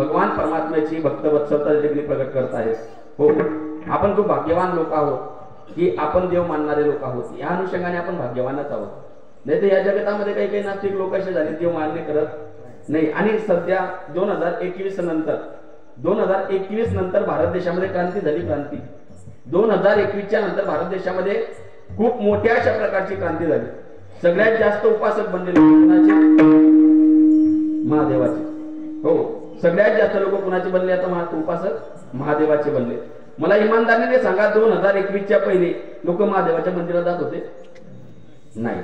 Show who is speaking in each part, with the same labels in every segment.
Speaker 1: भगवान परमात्म्याची भक्तवत्सलता देखील प्रकट करत आहेत। हो, आपण खूप भाग्यवान लोक आहोत की आपण देव मानणारे लोक आहोत। या अनुषंगाने आपण भाग्यवानच आहोत। नाही तर या जगतामध्ये काही काही नास्तिक लोक असे झाले देव मान्य करत नाही। आणि सध्या 2021 नंतर भारत देशामध्ये क्रांती झाली। क्रांती 2021 नंतर भारत देशामध्ये खूप मोठ्या अशा प्रकारची क्रांती झाली। सगळ्यात जास्त उपासक बनलेले कुणाचे? महादेवाचे। हो, सगळ्यात जास्त लोक कुणाचे बनले? आता उपासक महादेवाचे बनले। मला इमानदारीने सांगा, 2021 पहिले लोक महादेवाच्या मंदिरात जात होते? नाही।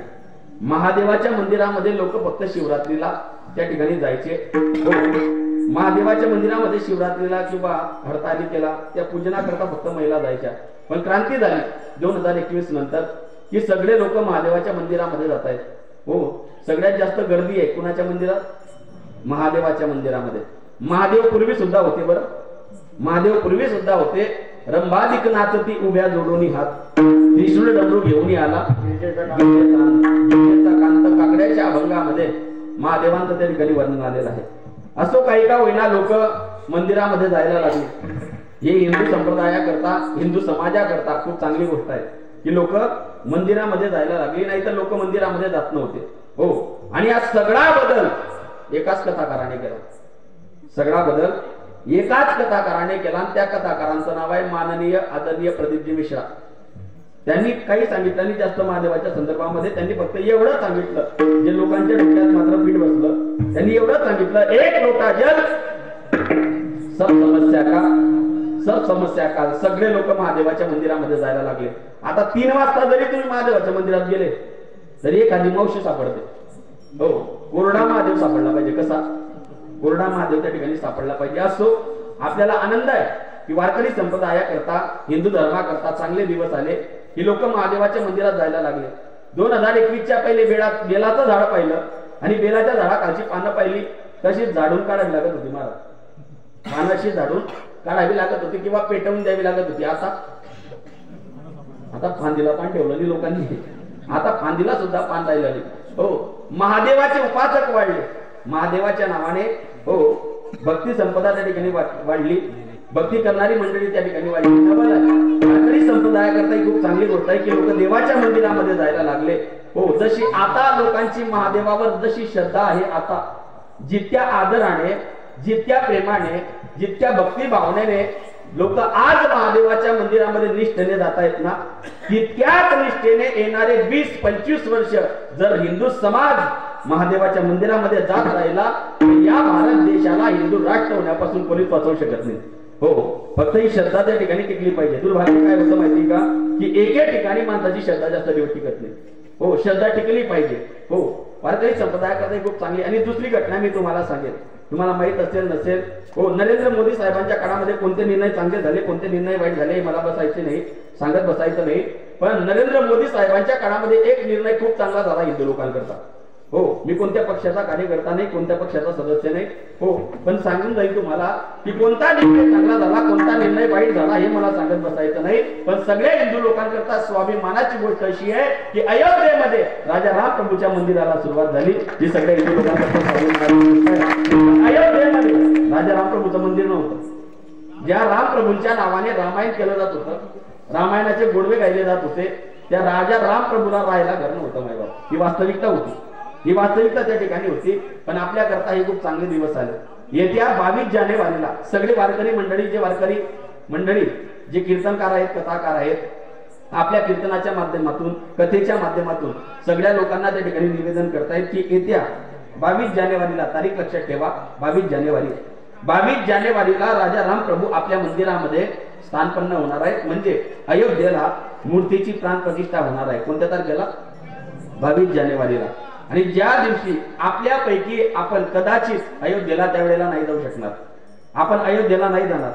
Speaker 1: महादेवाच्या मंदिरामध्ये लोक फक्त शिवरात्रीला त्या ठिकाणी जायचे। हो, महादेवाच्या मंदिरामध्ये शिवरात्रीला किंवा हरतालिकेला त्या पूजनाकरता फक्त महिला जायच्या। पण क्रांती झाली 2021 नंतर की सगळे लोक महादेवाच्या मंदिरामध्ये जात आहेत। हो, सगळ्यात जास्त गर्दी आहे कुणाच्या मंदिरात? महादेवाच्या मंदिरामध्ये। महादेव पूर्वी सुद्धा होते बरं, महादेव पूर्वी सुद्धा होते। रंभादिक नाचती उभ्या जोडोनी हात, त्रिशूळ डमरू घेऊन आला कांत काकड्याच्या अभंगामध्ये महादेवांचं त्या ठिकाणी वर्णन आलेलं आहे। असो काही का होईना लोक मंदिरामध्ये जायला लागले। हे हिंदू संप्रदायाकरता, हिंदू समाजाकरता खूप चांगली गोष्ट आहे की लोक मंदिरामध्ये जायला लागली, नाही तर लोक मंदिरामध्ये जात नव्हते। हो, आणि हा सगळा बदल एकाच कथाकाराने केला। सगळा बदल एकाच कथाकाराने केला आणि त्या कथाकारांचं नाव आहे माननीय आदरणीय प्रदीपजी मिश्रा। त्यांनी काही सांगितलं नाही जास्त महादेवाच्या संदर्भामध्ये। त्यांनी फक्त एवढं सांगितलं जे लोकांच्या डोक्यात मात्र पीठ बसलं। त्यांनी एवढं सांगितलं, एक लोटा जल सब समस्या का। सगळे लोक महादेवाच्या मंदिरामध्ये जायला लागले। आता 3 वाजता जरी तुम्ही महादेवाच्या मंदिरात गेले तरी एखादी मावशी सापडते। हो, कोरडा महादेव सापडला पाहिजे। कसा? कोरडा महादेव त्या ठिकाणी सापडला पाहिजे। असो, आपल्याला आनंद आहे की वारकरी संप्रदायाकरता, हिंदू धर्माकरता चांगले दिवस आले की लोक महादेवाच्या मंदिरात जायला लागले। 2021 पहिले बेलाचं झाड पाहिलं आणि बेलाच्या झाडाखालची पानं पाहिली, तशीच झाडून काढावी लागत होती महाराज। पानाशी झाडून काढावी लागत होती किंवा पेटवून द्यावी लागत होती। आता फांदीला पान ठेवलं नाही लोकांनी, आता फांदीला सुद्धा पान राहिलं नाही। हो, महादेवाचे उपासक वाढले महादेवाच्या नावाने। हो, भक्ती संपदा त्या ठिकाणी वाढली, भक्ती करणारी मंडळी त्या ठिकाणी वाढली। वारकरी संप्रदायाकरता ही खूप चांगली गोष्ट आहे की लोक देवाच्या मंदिरामध्ये जायला लागले। हो, जशी आता लोकांची महादेवावर जशी श्रद्धा आहे, आता जितक्या आदराने, जितक्या प्रेमाने, जितक्या भक्ती भावनेने लोक आज महादेवाच्या मंदिरामध्ये निष्ठेने जात आहेत ना, तितक्याच निष्ठेने येणारे 20-25 वर्ष जर हिंदू समाज महादेवाच्या मंदिरामध्ये जात राहिला तर या भारत देशाला हिंदू राष्ट्र होण्यापासून कोणी वाचवू शकत नाही। हो, फक्त ही श्रद्धा त्या ठिकाणी टिकली पाहिजे। दुर्भाग्य काय होतं माहिती का की एके ठिकाणी माणसाची श्रद्धा जास्त दिवस टिकत नाही। हो, श्रद्धा टिकली पाहिजे। हो, वारकरी संप्रदायाकरता खूप चांगली। आणि दुसरी घटना मी तुम्हाला सांगेन, तुम्हाला माहित असेल नसेल। हो, नरेंद्र मोदी साहेबांच्या काळामध्ये कोणते निर्णय चांगले झाले, कोणते निर्णय वाईट झाले मला बसायचे नाही, सांगत बसायचं नाही। पण नरेंद्र मोदी साहेबांच्या काळामध्ये एक निर्णय खूप चांगला झाला हिंदू लोकांकरता। हो, मी कोणत्या पक्षाचा कार्यकर्ता नाही, कोणत्या पक्षाचा सदस्य नाही। हो, पण सांगून जाईल तुम्हाला की कोणता निर्णय चांगला झाला, कोणता निर्णय वाईट झाला हे मला सांगत बसायचं नाही। पण सगळ्या हिंदू लोकांकरता स्वाभिमानाची गोष्ट अशी आहे की अयोध्येमध्ये राजा राम प्रभूच्या मंदिराला सुरुवात झाली, जी सगळ्या हिंदू लोकांकरता स्वाभिमानाची। अयोध्येमध्ये राजा राम प्रभूचं मंदिर नव्हतं। ज्या राम प्रभूंच्या नावाने रामायण केलं जात होतं, रामायणाचे गोडवे गायले जात होते, त्या राजा राम प्रभूला राहायला घर नव्हतं मायबाप। ही वास्तविकता होती, ही वास्तविकता त्या ठिकाणी होती। पण आपल्या करता हे खूप चांगले दिवस आले। येत्या 22 जानेवारीला सगळे वारकरी मंडळी, जे वारकरी मंडळी जे कीर्तनकार आहेत, कथाकार आहेत, आपल्या कीर्तनाच्या माध्यमातून, कथेच्या माध्यमातून सगळ्या लोकांना त्या ठिकाणी निवेदन करतायत की येत्या 22 जानेवारीला, तारीख लक्षात ठेवा, 22 जानेवारीला राजा राम प्रभू आपल्या मंदिरामध्ये स्थानपन्न होणार आहेत। म्हणजे अयोध्येला मूर्तीची प्राण प्रतिष्ठा होणार आहे। कोणत्या तारखेला? 22 जानेवारीला। आणि ज्या दिवशी आपल्यापैकी आपण कदाचित अयोध्येला त्यावेळेला नाही जाऊ शकणार, आपण अयोध्येला नाही जाणार,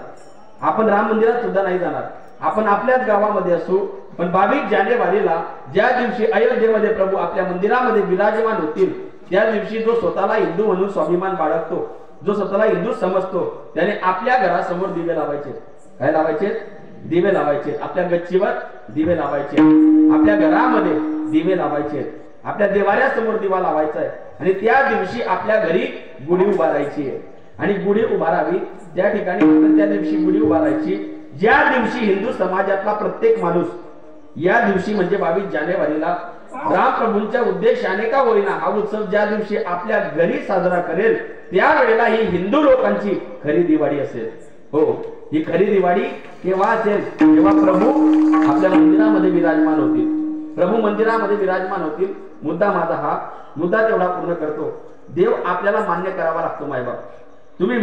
Speaker 1: आपण राम मंदिरात सुद्धा नाही जाणार, आपण आपल्याच गावामध्ये असू। पण 22 जानेवारीला ज्या दिवशी अयोध्येमध्ये प्रभू आपल्या मंदिरामध्ये विराजमान होतील, त्या दिवशी जो स्वतःला हिंदू म्हणून स्वाभिमान बाळगतो, जो स्वतःला हिंदू समजतो, त्याने आपल्या घरासमोर दिवे लावायचे। काय लावायचे? दिवे लावायचे। आपल्या गच्चीवर दिवे लावायचे, आपल्या घरामध्ये दिवे लावायचे, आपल्या देवाऱ्यासमोर दिवा लावायचा आहे। आणि त्या दिवशी आपल्या घरी गुढी उभारायची आहे। आणि गुढी उभारावी। ज्या ठिकाणी त्या दिवशी गुढी उभारायची, ज्या दिवशी हिंदू समाजातला प्रत्येक माणूस या दिवशी म्हणजे 22 जानेवारीला रामप्रभूंच्या उद्देशाने का होईना हा उत्सव ज्या दिवशी आपल्या घरी साजरा करेल, त्यावेळेला ही हिंदू लोकांची खरी दिवाळी असेल। हो, ही खरी दिवाळी केव्हा असेल? जेव्हा प्रभू आपल्या मंदिरामध्ये विराजमान होतील। प्रभू मंदिरामध्ये विराजमान होतील। मुद्दा माझा हा मुद्दा तेवढा पूर्ण करतो। देव आपल्याला मान्य करावा लागतो। मायबाप तुम्ही